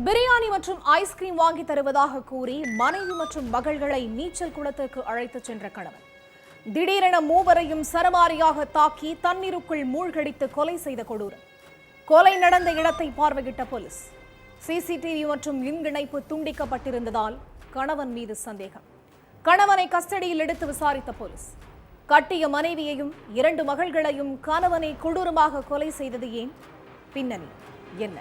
பிரியாணி மற்றும் ஐஸ்கிரீம் வாங்கி தருவதாக கூறி மனைவி மற்றும் மகள்களை நீச்சல் குளத்திற்கு அழைத்துச் சென்ற கணவன் திடீரென மூவரையும் சரமாரியாக தாக்கி தண்ணீருக்குள் மூழ்கடித்து கொலை செய்த கொடூரம். கொலை நடந்த இடத்தை பார்வையிட்ட போலீஸ். சிசிடிவி மற்றும் இணைப்பு துண்டிக்கப்பட்டிருந்ததால் கணவன் மீது சந்தேகம். கணவனை கஸ்டடியில் எடுத்து விசாரித்த போலீஸ். கட்டிய மனைவியையும் 2 மகள்களையும் கணவனை கொடூரமாக கொலை செய்தது ஏன்? பின்னணி என்ன?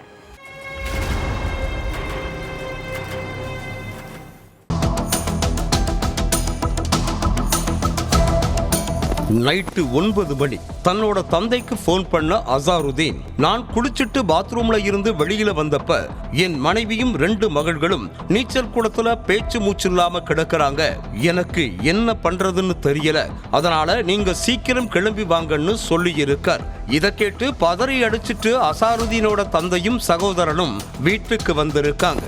நைட்டு 9 மணி தன்னோட தந்தைக்கு போன் பண்ண அசாருதீன், நான் குளிச்சுட்டு பாத்ரூம்ல இருந்து வெளியில வந்தப்ப என் மனைவியும் 2 மகள்களும் நீச்சல் குளத்துல பேச்சு மூச்சு இல்லாம கிடக்குறாங்க. எனக்கு என்ன பண்றதுன்னு தெரியல, அதனால நீங்க சீக்கிரம் கிளம்பி வாங்கன்னு சொல்லி இருக்கார். இதை கேட்டு பதறி அடிச்சிட்டு அசாருதீனோட தந்தையும் சகோதரனும் வீட்டுக்கு வந்திருக்காங்க.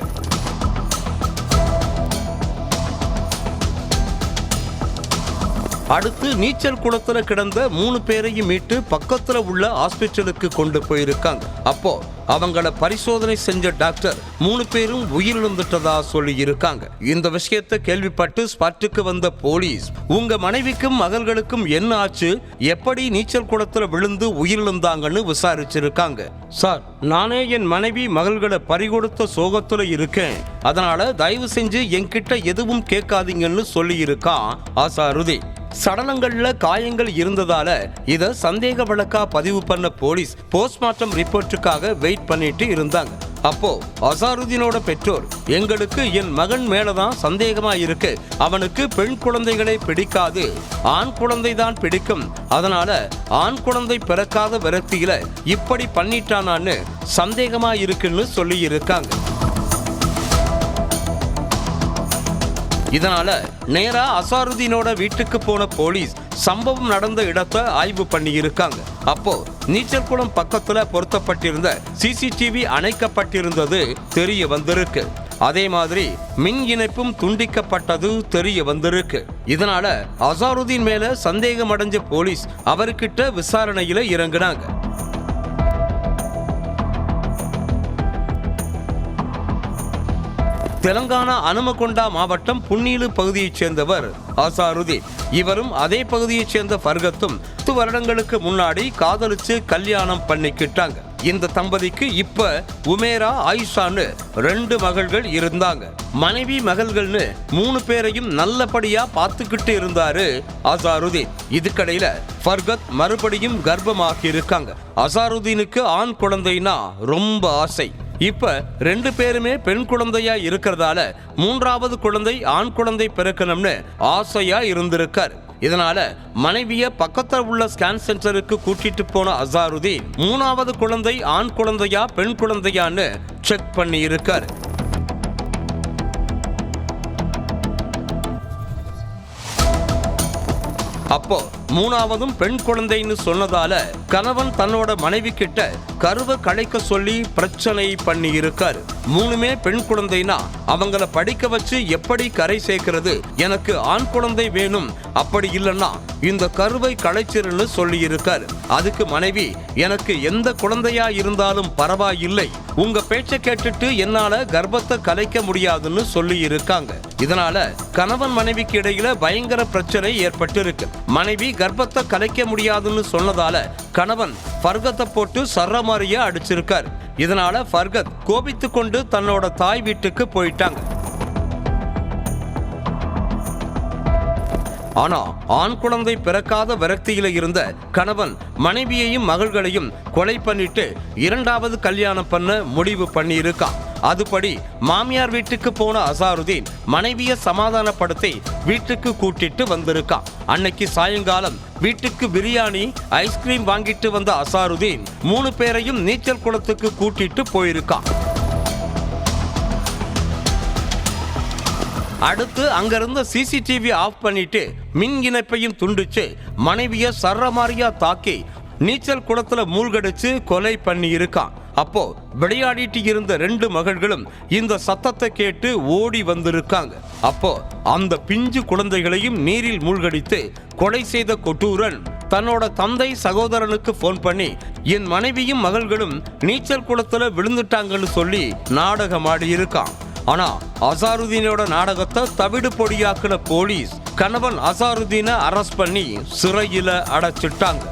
அடுத்து நீச்சல் குளத்துல கிடந்த 3 பேரையும் மீட்டு பக்கத்துல உள்ள ஹாஸ்பிட்டலுக்கு கொண்டு போயிருக்காங்க. அப்போ அவங்கள பரிசோதனை செஞ்ச டாக்டர் 3 பேரும் உயிரிழந்துட்டதா சொல்லி இருக்காங்க. இந்த விஷயத்தை கேள்விப்பட்டு ஸ்பாட்டுக்கு வந்த போலீஸ், உங்க மனைவிக்கும் மகள்களுக்கும் என்ன ஆச்சு, எப்படி நீச்சல் குளத்துல விழுந்து உயிரிழந்தாங்கன்னு விசாரிச்சிருக்காங்க. சார், நானே என் மனைவி மகள்களை பறிகொடுத்த சோகத்துல இருக்கேன், அதனால தயவு செஞ்சு என்கிட்ட எதுவும் கேட்காதீங்கன்னு சொல்லி இருக்கான் அசாருதீன். சடலங்கள்ல காயங்கள் இருந்ததால இத சந்தேக வழக்கா பதிவு பண்ண போலீஸ் போஸ்ட்மார்ட்டம் ரிப்போர்ட்டுக்காக வெயிட் பண்ணிட்டு இருந்தாங்க. அப்போ அசாருதீனோட பெற்றோர், எங்களுக்கு என் மகன் மேலதான் சந்தேகமா இருக்கு, அவனுக்கு பெண் குழந்தைகளை பிடிக்காது, ஆண் குழந்தை தான் பிடிக்கும், அதனால ஆண் குழந்தை பிறக்காத விரக்தியில இப்படி பண்ணிட்டானான்னு சந்தேகமா இருக்குன்னு சொல்லி இருக்காங்க. இதனால நேரா அசாருதீனோட வீட்டுக்கு போன போலீஸ் சம்பவம் நடந்த இடத்தை ஆய்வு பண்ணி இருக்காங்க. அப்போ நீச்சல் குளம் பக்கத்துல பொருத்தப்பட்டிருந்த சிசிடிவி அணைக்கப்பட்டிருந்தது தெரிய வந்திருக்கு. அதே மாதிரி மின் இணைப்பும் துண்டிக்கப்பட்டது தெரிய வந்திருக்கு. இதனால அசாருதீன் மேல சந்தேகம் அடைஞ்ச போலீஸ் அவர்கிட்ட விசாரணையில இறங்கினாங்க. தெலங்கானா அனுமகொண்டா மாவட்டம் புன்னீலு பகுதியைச் சேர்ந்தவர் அசாருதீன். இவரும் அதே பகுதியைச் சேர்ந்த ஃபர்கத்தும் 10 வருடங்களுக்கு முன்னாடி காதலிச்சு கல்யாணம் பண்ணிக்கிட்டாங்க. இந்த தம்பதிக்கு இப்ப உமேரா, ஆயிஷான்னு 2 மகள்கள் இருந்தாங்க. மனைவி மகள்கள்னு 3 பேரையும் நல்லபடியா பார்த்துக்கிட்டு இருந்தாரு அசாருதீன். இதுக்கடையில ஃபர்கத் மறுபடியும் கர்ப்பமாக்கி இருக்காங்க. அசாருதீனுக்கு ஆண் குழந்தைனா ரொம்ப ஆசை. இப்ப 2 பேருமே பெண் குழந்தையா இருக்கிறதால 3வது குழந்தை ஆண் குழந்தை பிறக்கணும்னு ஆசையா இருந்திருக்கார். இதனால மனைவிய பக்கத்துல உள்ள ஸ்கேன் சென்டருக்கு கூட்டிட்டு போன அசாருதீன் 3வது குழந்தை ஆண் குழந்தையா பெண் குழந்தையான்னு செக் பண்ணி இருக்கார். அப்போ 3வதும் பெண் குழந்தைன்னு சொன்னதால கணவன் தன்னோட மனைவி கிட்ட கருவை கலைக்க சொல்லி பிரச்சனை பண்ணி இருக்காரு. 3மே பெண் குழந்தைனா அவங்கள படிக்க வச்சு எப்படி கரை சேர்க்கிறது, எனக்கு ஆண் குழந்தை வேணும், அப்படி இல்லைன்னா இந்த கருவை கலைச்சிருன்னு சொல்லி இருக்காரு. அதுக்கு மனைவி, எனக்கு எந்த குழந்தையா இருந்தாலும் பரவாயில்லை, உங்க பேச்சை கேட்டுட்டு என்னால கர்ப்பத்தை கலைக்க முடியாதுன்னு சொல்லி இருக்காங்க. இதனால கணவன் மனைவிக்கு இடையில பயங்கர பிரச்சனை ஏற்பட்டு இருக்கு. மனைவி கர்ப்பத்தை கலைக்க முடியாதுன்னு சொன்னதால கணவன் ஃபர்கத்தை போட்டு சரமாரியா அடிச்சிருக்கார். இதனால ஃபர்கத் கோபித்து கொண்டு தன்னோட தாய் வீட்டுக்கு போயிட்டாங்க. ஆனா ஆண் குழந்தை பிறக்காத விரக்தியில இருந்த கணவன் மனைவியையும் மகள்களையும் கொலை பண்ணிட்டு 2வது கல்யாணம் பண்ண முடிவு பண்ணி இருக்கான். அதுபடி மாமியார் வீட்டுக்கு போன அசாருதீன் மனைவிய சமாதானப்படுத்தி வீட்டுக்கு கூட்டிட்டு வந்திருக்கான். அன்னைக்கு சாயங்காலம் வீட்டுக்கு பிரியாணி, ஐஸ்கிரீம் வாங்கிட்டு வந்த அசாருதீன் 3 பேரையும் நீச்சல் குளத்துக்கு கூட்டிட்டு போயிருக்கான். அடுத்து அங்கிருந்த சிசிடிவி ஆஃப் பண்ணிட்டு மின் இணைப்பையும் துண்டிச்சு மனைவிய சரமாரியா தாக்கி நீச்சல் குளத்துல மூழ்கடிச்சு கொலை பண்ணி இருக்கான். அப்போ விளையாடிட்டு இருந்த 2 மகள்களும் இந்த சத்தத்தை கேட்டு ஓடி வந்திருக்காங்க. அப்போ அந்த பிஞ்சு குழந்தைகளையும் நீரில் மூழ்கடித்து கொலை செய்த கொடூரன் தன்னோட தந்தை சகோதரனுக்கு போன் பண்ணி என் மனைவியும் மகள்களும் நீச்சல் குளத்துல விழுந்துட்டாங்கன்னு சொல்லி நாடகமாடி இருக்கான். ஆனா அசாருதீனோட நாடகத்தை தவிடு பொடியாக்குன போலீஸ் கணவன் அசாருதீனை அரெஸ்ட் பண்ணி சிறையில அடைச்சிட்டாங்க.